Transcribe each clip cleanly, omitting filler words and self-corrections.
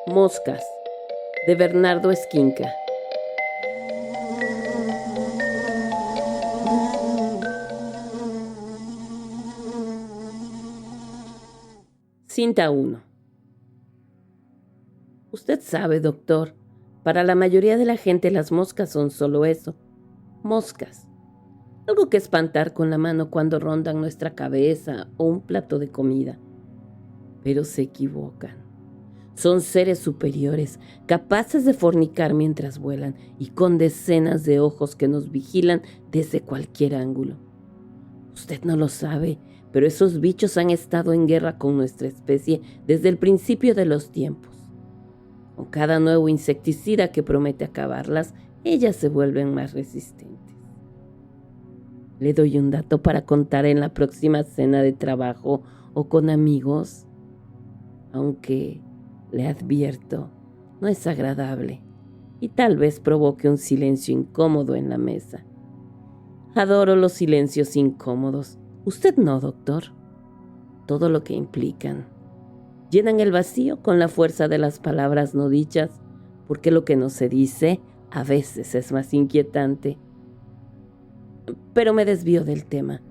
Moscas, de Bernardo Esquinca. Cinta 1. Usted sabe, doctor, para la mayoría de la gente las moscas son solo eso, moscas. Algo que espantar con la mano cuando rondan nuestra cabeza o un plato de comida. Pero se equivocan. Son seres superiores, capaces de fornicar mientras vuelan y con decenas de ojos que nos vigilan desde cualquier ángulo. Usted no lo sabe, pero esos bichos han estado en guerra con nuestra especie desde el principio de los tiempos. Con cada nuevo insecticida que promete acabarlas, ellas se vuelven más resistentes. Le doy un dato para contar en la próxima cena de trabajo o con amigos, aunque le advierto, no es agradable y tal vez provoque un silencio incómodo en la mesa. Adoro los silencios incómodos. Usted no, doctor. Todo lo que implican. Llenan el vacío con la fuerza de las palabras no dichas, porque lo que no se dice a veces es más inquietante. Pero me desvío del tema.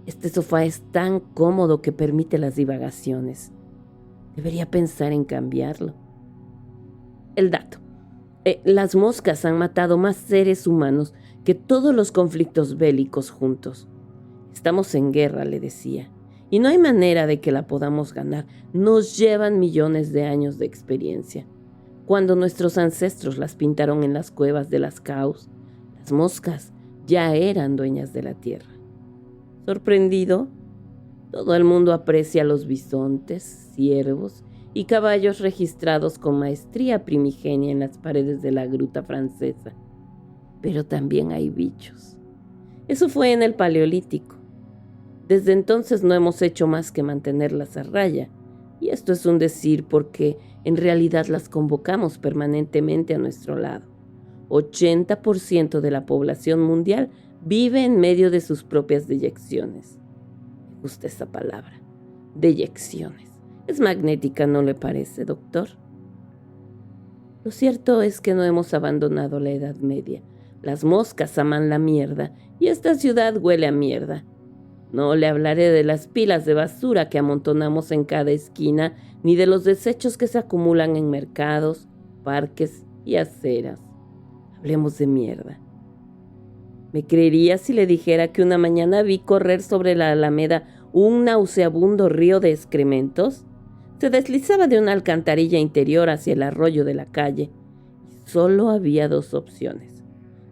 Este sofá es tan cómodo que permite las divagaciones. Debería pensar en cambiarlo. El dato. Las moscas han matado más seres humanos que todos los conflictos bélicos juntos. Estamos en guerra, le decía, y no hay manera de que la podamos ganar. Nos llevan millones de años de experiencia. Cuando nuestros ancestros las pintaron en las cuevas de las Caos, las moscas ya eran dueñas de la tierra. ¿Sorprendido? Todo el mundo aprecia los bisontes, ciervos y caballos registrados con maestría primigenia en las paredes de la gruta francesa. Pero también hay bichos. Eso fue en el Paleolítico. Desde entonces no hemos hecho más que mantenerlas a raya, y esto es un decir porque en realidad las convocamos permanentemente a nuestro lado. 80% de la población mundial vive en medio de sus propias deyecciones. Me gusta esa palabra, deyecciones. Es magnética, ¿no le parece, doctor? Lo cierto es que no hemos abandonado la Edad Media. Las moscas aman la mierda y esta ciudad huele a mierda. No le hablaré de las pilas de basura que amontonamos en cada esquina, ni de los desechos que se acumulan en mercados, parques y aceras. Hablemos de mierda. ¿Me creería si le dijera que una mañana vi correr sobre la Alameda un nauseabundo río de excrementos? Se deslizaba de una alcantarilla interior hacia el arroyo de la calle. Solo había dos opciones: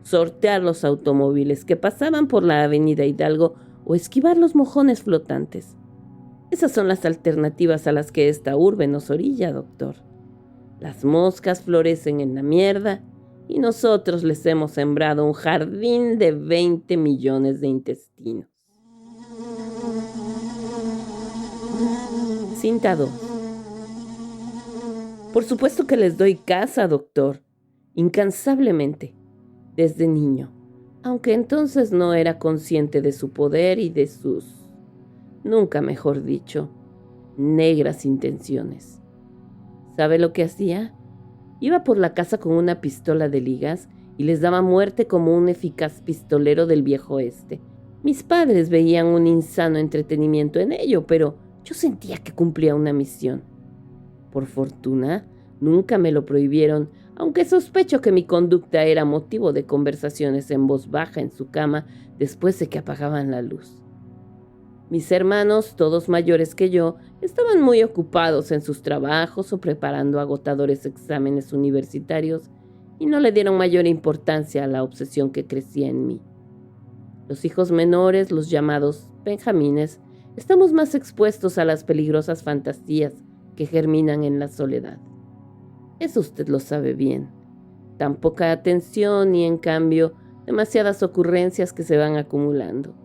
sortear los automóviles que pasaban por la avenida Hidalgo o esquivar los mojones flotantes. Esas son las alternativas a las que esta urbe nos orilla, doctor. Las moscas florecen en la mierda y nosotros les hemos sembrado un jardín de 20 millones de intestinos. Cinta 2. Por supuesto que les doy caza, doctor, incansablemente, desde niño, aunque entonces no era consciente de su poder y de sus, nunca mejor dicho, negras intenciones. ¿Sabe lo que hacía? Iba por la casa con una pistola de ligas y les daba muerte como un eficaz pistolero del viejo oeste. Mis padres veían un insano entretenimiento en ello, pero yo sentía que cumplía una misión. Por fortuna, nunca me lo prohibieron, aunque sospecho que mi conducta era motivo de conversaciones en voz baja en su cama después de que apagaban la luz. Mis hermanos, todos mayores que yo, estaban muy ocupados en sus trabajos o preparando agotadores exámenes universitarios y no le dieron mayor importancia a la obsesión que crecía en mí. Los hijos menores, los llamados benjamines, estamos más expuestos a las peligrosas fantasías que germinan en la soledad. Eso usted lo sabe bien. Tan poca atención y, en cambio, demasiadas ocurrencias que se van acumulando,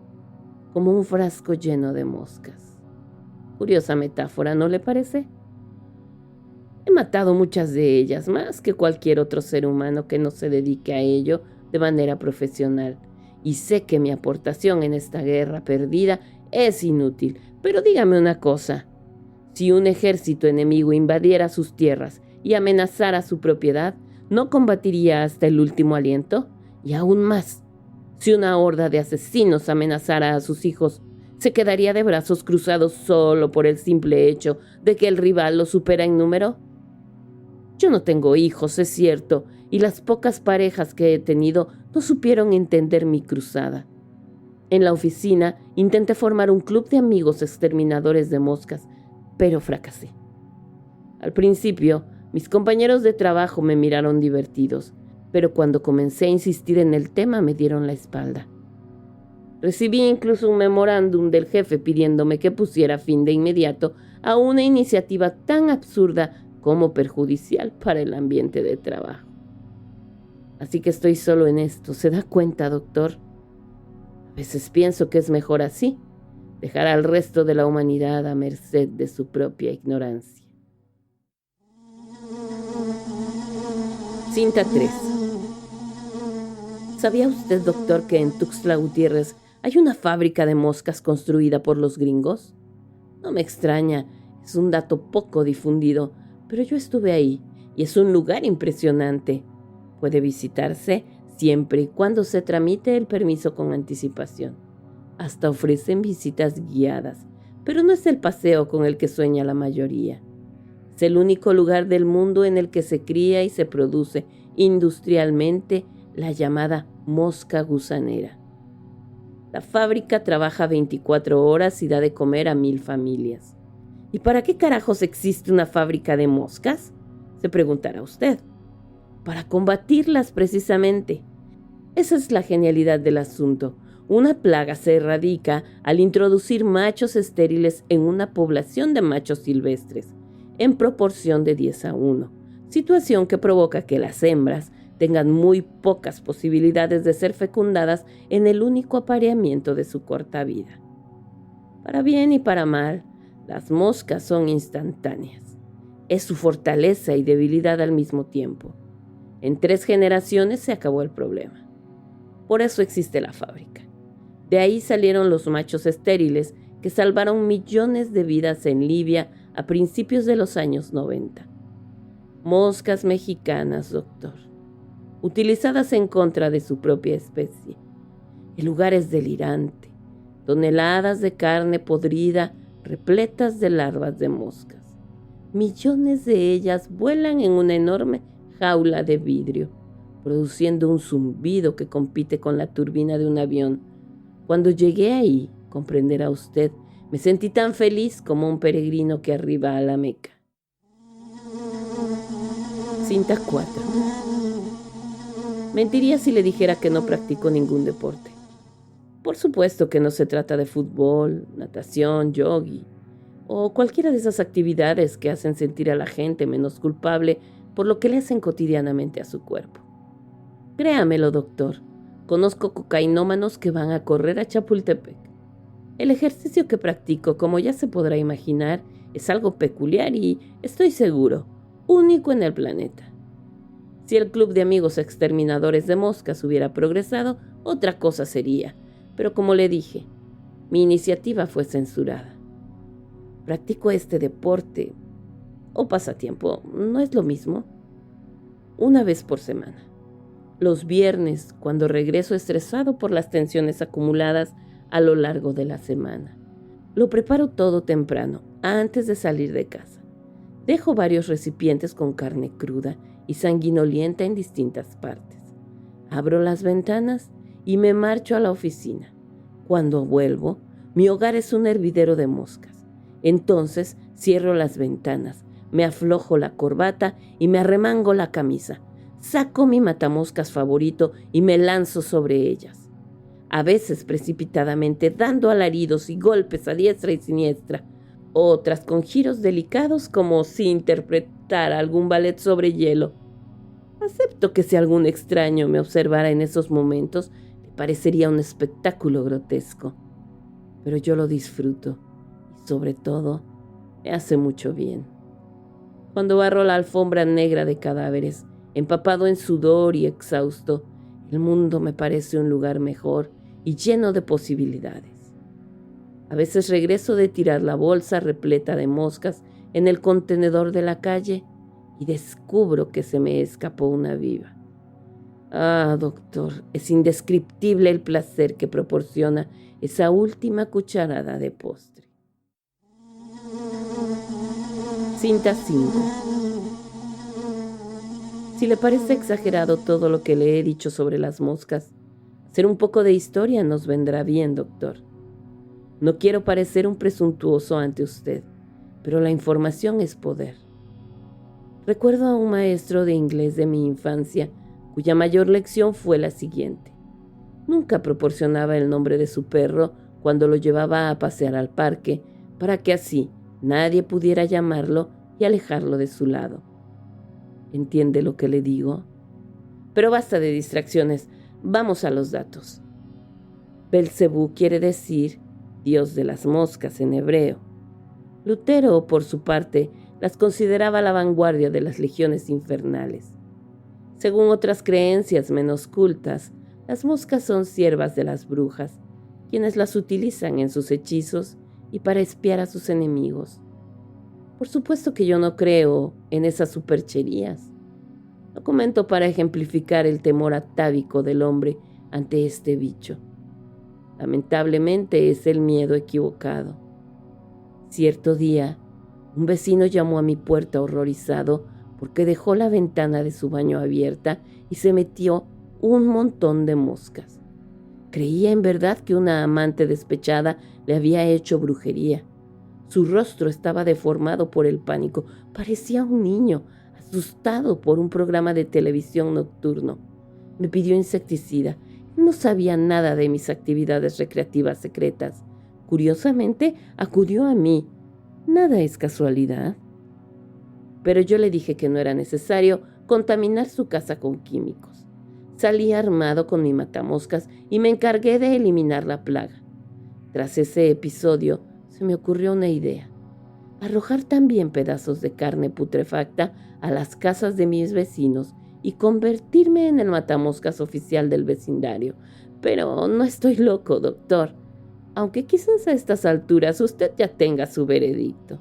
como un frasco lleno de moscas. Curiosa metáfora, ¿no le parece? He matado muchas de ellas, más que cualquier otro ser humano que no se dedique a ello de manera profesional, y sé que mi aportación en esta guerra perdida es inútil. Pero dígame una cosa: si un ejército enemigo invadiera sus tierras y amenazara su propiedad, ¿no combatiría hasta el último aliento? Y aún más, si una horda de asesinos amenazara a sus hijos, ¿se quedaría de brazos cruzados solo por el simple hecho de que el rival lo supera en número? Yo no tengo hijos, es cierto, y las pocas parejas que he tenido no supieron entender mi cruzada. En la oficina intenté formar un club de amigos exterminadores de moscas, pero fracasé. Al principio, mis compañeros de trabajo me miraron divertidos, pero cuando comencé a insistir en el tema me dieron la espalda. Recibí incluso un memorándum del jefe pidiéndome que pusiera fin de inmediato a una iniciativa tan absurda como perjudicial para el ambiente de trabajo. Así que estoy solo en esto, ¿se da cuenta, doctor? A veces pienso que es mejor así, dejar al resto de la humanidad a merced de su propia ignorancia. Cinta 3. ¿Sabía usted, doctor, que en Tuxtla Gutiérrez hay una fábrica de moscas construida por los gringos? No me extraña, es un dato poco difundido, pero yo estuve ahí y es un lugar impresionante. Puede visitarse siempre y cuando se tramite el permiso con anticipación. Hasta ofrecen visitas guiadas, pero no es el paseo con el que sueña la mayoría. Es el único lugar del mundo en el que se cría y se produce industrialmente la llamada mosca gusanera. La fábrica trabaja 24 horas y da de comer a 1000 familias. ¿Y para qué carajos existe una fábrica de moscas?, se preguntará usted. Para combatirlas precisamente. Esa es la genialidad del asunto. Una plaga se erradica al introducir machos estériles en una población de machos silvestres, en proporción de 10:1, situación que provoca que las hembras tengan muy pocas posibilidades de ser fecundadas en el único apareamiento de su corta vida. Para bien y para mal, las moscas son instantáneas. Es su fortaleza y debilidad al mismo tiempo. En 3 generaciones se acabó el problema. Por eso existe la fábrica. De ahí salieron los machos estériles que salvaron millones de vidas en Libia a principios de los años 90. Moscas mexicanas, doctor, utilizadas en contra de su propia especie. El lugar es delirante. Toneladas de carne podrida repletas de larvas de moscas. Millones de ellas vuelan en una enorme jaula de vidrio, produciendo un zumbido que compite con la turbina de un avión. Cuando llegué ahí, comprenderá usted, me sentí tan feliz como un peregrino que arriba a la Meca. Cinta 4. Mentiría si le dijera que no practico ningún deporte. Por supuesto que no se trata de fútbol, natación, yogi o cualquiera de esas actividades que hacen sentir a la gente menos culpable por lo que le hacen cotidianamente a su cuerpo. Créamelo, doctor, conozco cocainómanos que van a correr a Chapultepec. El ejercicio que practico, como ya se podrá imaginar, es algo peculiar y, estoy seguro, único en el planeta. Si el club de amigos exterminadores de moscas hubiera progresado, otra cosa sería, pero como le dije, mi iniciativa fue censurada. Practico este deporte o pasatiempo, ¿no es lo mismo? Una vez por semana. Los viernes, cuando regreso estresado por las tensiones acumuladas a lo largo de la semana. Lo preparo todo temprano, antes de salir de casa. Dejo varios recipientes con carne cruda y sanguinolienta en distintas partes. Abro las ventanas y me marcho a la oficina. Cuando vuelvo, mi hogar es un hervidero de moscas. Entonces cierro las ventanas, me aflojo la corbata y me arremango la camisa. Saco mi matamoscas favorito y me lanzo sobre ellas. A veces precipitadamente, dando alaridos y golpes a diestra y siniestra. Otras con giros delicados como si interpretara algún ballet sobre hielo. Acepto que si algún extraño me observara en esos momentos, le parecería un espectáculo grotesco. Pero yo lo disfruto y sobre todo me hace mucho bien. Cuando barro la alfombra negra de cadáveres, empapado en sudor y exhausto, el mundo me parece un lugar mejor y lleno de posibilidades. A veces regreso de tirar la bolsa repleta de moscas en el contenedor de la calle y descubro que se me escapó una viva. Ah, doctor, es indescriptible el placer que proporciona esa última cucharada de postre. Cinta 5. Si le parece exagerado todo lo que le he dicho sobre las moscas, hacer un poco de historia nos vendrá bien, doctor. No quiero parecer un presuntuoso ante usted, pero la información es poder. Recuerdo a un maestro de inglés de mi infancia cuya mayor lección fue la siguiente. Nunca proporcionaba el nombre de su perro cuando lo llevaba a pasear al parque, para que así nadie pudiera llamarlo y alejarlo de su lado. ¿Entiende lo que le digo? Pero basta de distracciones, vamos a los datos. Belcebú quiere decir Dios de las moscas en hebreo. Lutero, por su parte, las consideraba la vanguardia de las legiones infernales. Según otras creencias menos cultas, las moscas son siervas de las brujas, quienes las utilizan en sus hechizos y para espiar a sus enemigos. Por supuesto que yo no creo en esas supercherías. Lo comento para ejemplificar el temor atávico del hombre ante este bicho. Lamentablemente es el miedo equivocado. Cierto día, un vecino llamó a mi puerta horrorizado porque dejó la ventana de su baño abierta y se metió un montón de moscas. Creía en verdad que una amante despechada le había hecho brujería. Su rostro estaba deformado por el pánico. Parecía un niño, asustado por un programa de televisión nocturno. Me pidió insecticida. No sabía nada de mis actividades recreativas secretas. Curiosamente, acudió a mí. Nada es casualidad. Pero yo le dije que no era necesario contaminar su casa con químicos. Salí armado con mi matamoscas y me encargué de eliminar la plaga. Tras ese episodio, se me ocurrió una idea. Arrojar también pedazos de carne putrefacta a las casas de mis vecinos y convertirme en el matamoscas oficial del vecindario. Pero no estoy loco, doctor. Aunque quizás a estas alturas usted ya tenga su veredicto.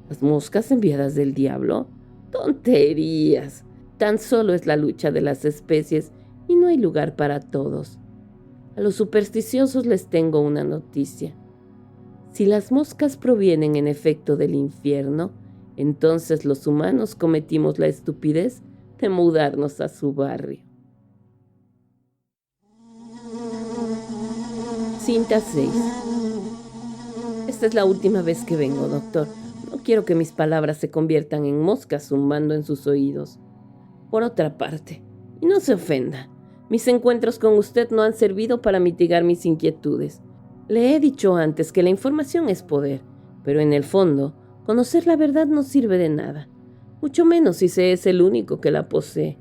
¿Las moscas enviadas del diablo? ¡Tonterías! Tan solo es la lucha de las especies y no hay lugar para todos. A los supersticiosos les tengo una noticia. Si las moscas provienen en efecto del infierno, entonces los humanos cometimos la estupidez de mudarnos a su barrio. Cinta 6. Esta es la última vez que vengo, doctor. No quiero que mis palabras se conviertan en moscas zumbando en sus oídos. Por otra parte, y no se ofenda, mis encuentros con usted no han servido para mitigar mis inquietudes. Le he dicho antes que la información es poder, pero en el fondo, conocer la verdad no sirve de nada, mucho menos si se es el único que la posee.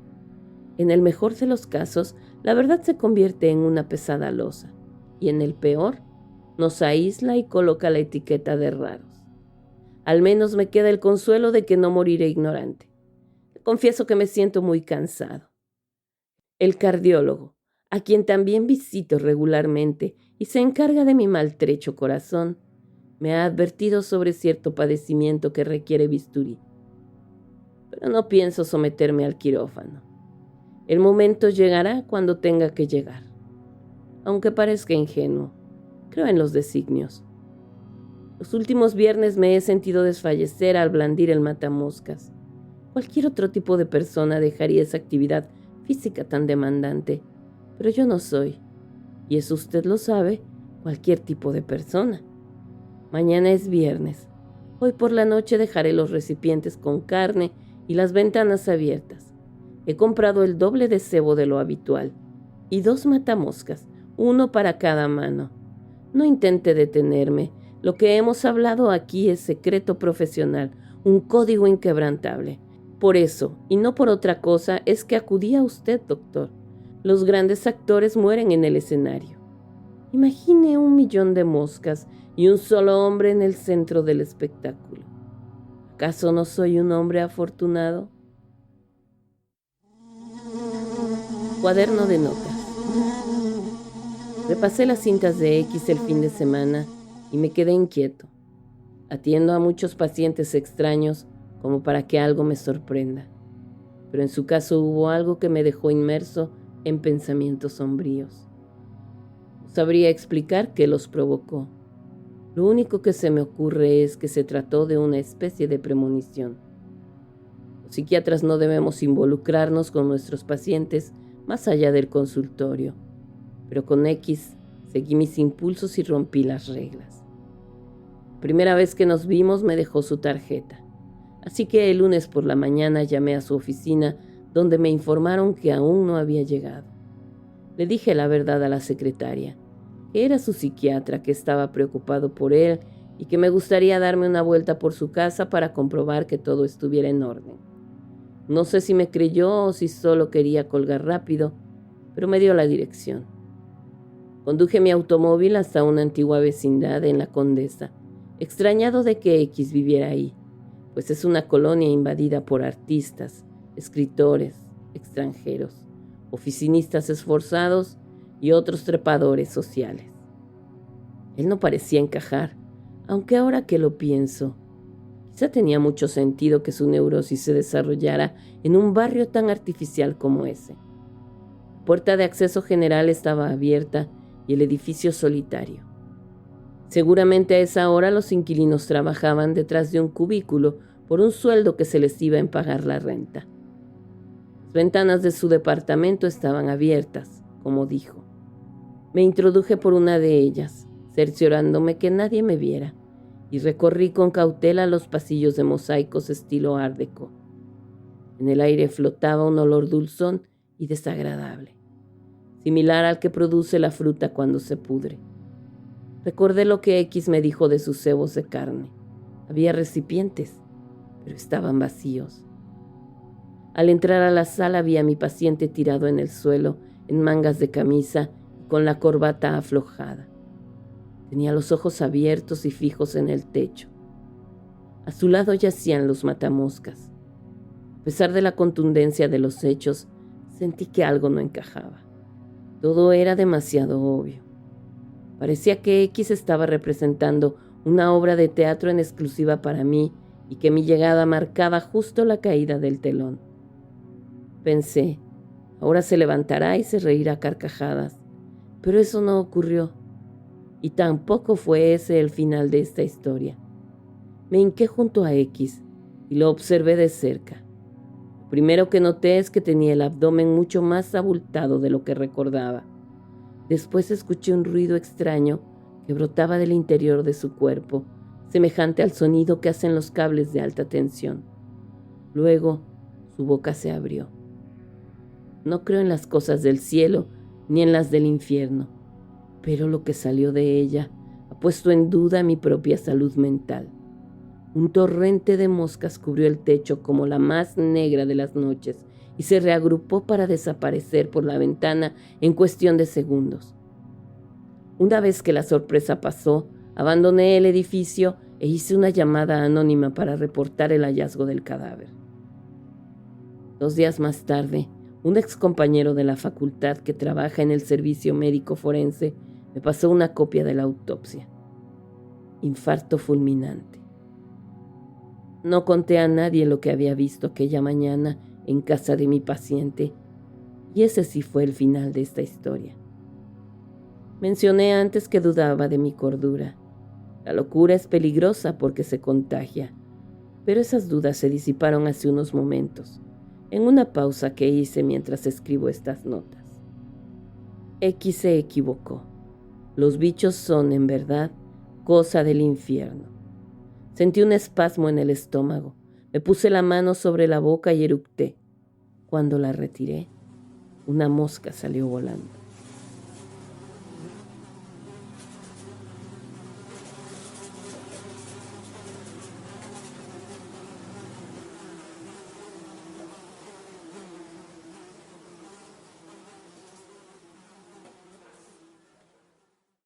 En el mejor de los casos, la verdad se convierte en una pesada losa, y en el peor, nos aísla y coloca la etiqueta de raros. Al menos me queda el consuelo de que no moriré ignorante. Confieso que me siento muy cansado. El cardiólogo, a quien también visito regularmente y se encarga de mi maltrecho corazón, me ha advertido sobre cierto padecimiento que requiere bisturí. Pero no pienso someterme al quirófano. El momento llegará cuando tenga que llegar. Aunque parezca ingenuo, creo en los designios. Los últimos viernes me he sentido desfallecer al blandir el matamoscas. Cualquier otro tipo de persona dejaría esa actividad física tan demandante, pero yo no soy, y eso usted lo sabe, cualquier tipo de persona. Mañana es viernes. Hoy por la noche dejaré los recipientes con carne y las ventanas abiertas. He comprado el doble de cebo de lo habitual y 2 matamoscas, uno para cada mano. No intente detenerme. Lo que hemos hablado aquí es secreto profesional, un código inquebrantable. Por eso, y no por otra cosa, es que acudí a usted, doctor. Los grandes actores mueren en el escenario. Imagine 1.000.000 de moscas y un solo hombre en el centro del espectáculo. ¿Acaso no soy un hombre afortunado? Cuaderno de notas. Repasé las cintas de X el fin de semana y me quedé inquieto. Atiendo a muchos pacientes extraños, como para que algo me sorprenda. Pero en su caso hubo algo que me dejó inmerso en pensamientos sombríos. No sabría explicar qué los provocó. Lo único que se me ocurre es que se trató de una especie de premonición. Los psiquiatras no debemos involucrarnos con nuestros pacientes más allá del consultorio, pero con X seguí mis impulsos y rompí las reglas. La primera vez que nos vimos me dejó su tarjeta, así que el lunes por la mañana llamé a su oficina, donde me informaron que aún no había llegado. Le dije la verdad a la secretaria, que era su psiquiatra, que estaba preocupado por él y que me gustaría darme una vuelta por su casa para comprobar que todo estuviera en orden. No sé si me creyó o si solo quería colgar rápido, pero me dio la dirección. Conduje mi automóvil hasta una antigua vecindad en La Condesa, extrañado de que X viviera ahí, pues es una colonia invadida por artistas, escritores, extranjeros, oficinistas esforzados y otros trepadores sociales. Él no parecía encajar, aunque ahora que lo pienso, quizá tenía mucho sentido que su neurosis se desarrollara en un barrio tan artificial como ese. La puerta de acceso general estaba abierta y el edificio solitario. Seguramente a esa hora los inquilinos trabajaban detrás de un cubículo por un sueldo que se les iba en pagar la renta. Las ventanas de su departamento estaban abiertas, como dijo. Me introduje por una de ellas, cerciorándome que nadie me viera, y recorrí con cautela los pasillos de mosaicos estilo Art Deco. En el aire flotaba un olor dulzón y desagradable, similar al que produce la fruta cuando se pudre. Recordé lo que X me dijo de sus cebos de carne. Había recipientes, pero estaban vacíos. Al entrar a la sala vi a mi paciente tirado en el suelo, en mangas de camisa y con la corbata aflojada. Tenía los ojos abiertos y fijos en el techo. A su lado yacían los matamoscas. A pesar de la contundencia de los hechos, sentí que algo no encajaba. Todo era demasiado obvio. Parecía que X estaba representando una obra de teatro en exclusiva para mí y que mi llegada marcaba justo la caída del telón. Pensé, ahora se levantará y se reirá a carcajadas, pero eso no ocurrió. Y tampoco fue ese el final de esta historia. Me hinqué junto a X y lo observé de cerca. Lo primero que noté es que tenía el abdomen mucho más abultado de lo que recordaba. Después escuché un ruido extraño que brotaba del interior de su cuerpo, semejante al sonido que hacen los cables de alta tensión. Luego, su boca se abrió. No creo en las cosas del cielo ni en las del infierno, pero lo que salió de ella ha puesto en duda mi propia salud mental. Un torrente de moscas cubrió el techo como la más negra de las noches y se reagrupó para desaparecer por la ventana en cuestión de segundos. Una vez que la sorpresa pasó, abandoné el edificio e hice una llamada anónima para reportar el hallazgo del cadáver. 2 días más tarde, un excompañero de la facultad que trabaja en el servicio médico forense me pasó una copia de la autopsia. Infarto fulminante. No conté a nadie lo que había visto aquella mañana en casa de mi paciente, y ese sí fue el final de esta historia. Mencioné antes que dudaba de mi cordura. La locura es peligrosa porque se contagia, pero esas dudas se disiparon hace unos momentos, en una pausa que hice mientras escribo estas notas. X se equivocó. Los bichos son, en verdad, cosa del infierno. Sentí un espasmo en el estómago. Me puse la mano sobre la boca y eructé. Cuando la retiré, una mosca salió volando.